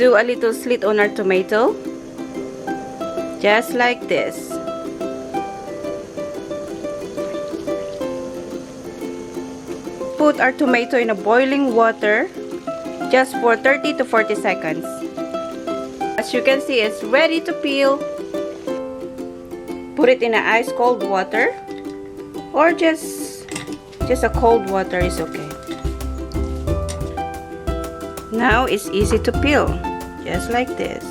Do a little slit on our tomato, just like this. Put our tomato in a boiling water just for 30 to 40 seconds. As you can see, it's ready to peel. Put it in a ice cold water, or just a cold water is okay. Now it's easy to peel, just like this.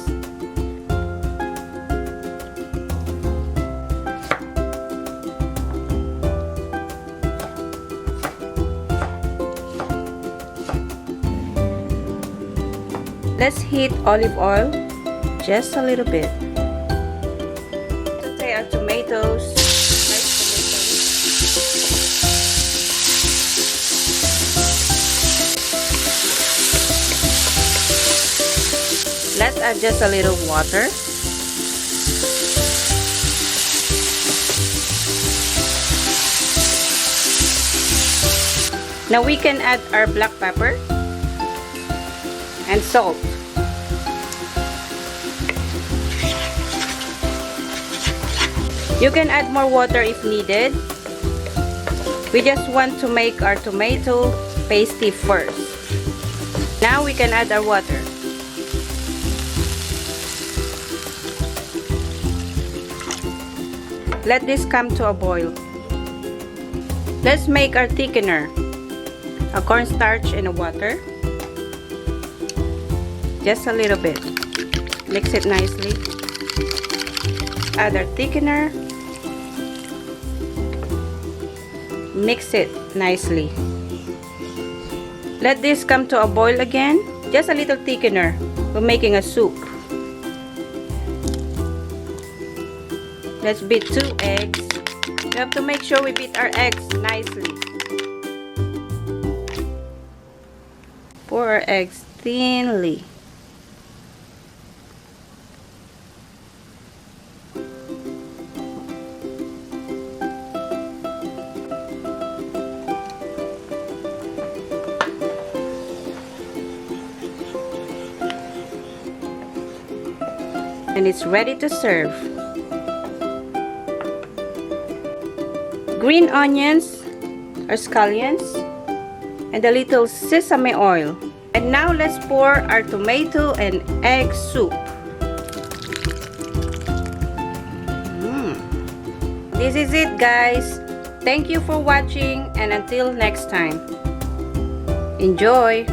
Let's heat olive oil just a little bit. Saute our tomatoes. Let's add just a little water. Now we can add our black pepper and salt. You can add more water if needed. We just want to make our tomato pasty first. Now we can add our water. Let this come to a boil. Let's make our thickener. A cornstarch and a water. Just a little bit. Mix it nicely. Add our thickener. Mix it nicely. Let this come to a boil again. Just a little thickener. We're making a soup. Let's beat 2 eggs. We have to make sure we beat our eggs nicely. Pour our eggs thinly. And it's ready to serve. Green onions or scallions and a little sesame oil. And now let's pour our tomato and egg soup. This is it, guys. Thank you for watching, and until next time. Enjoy!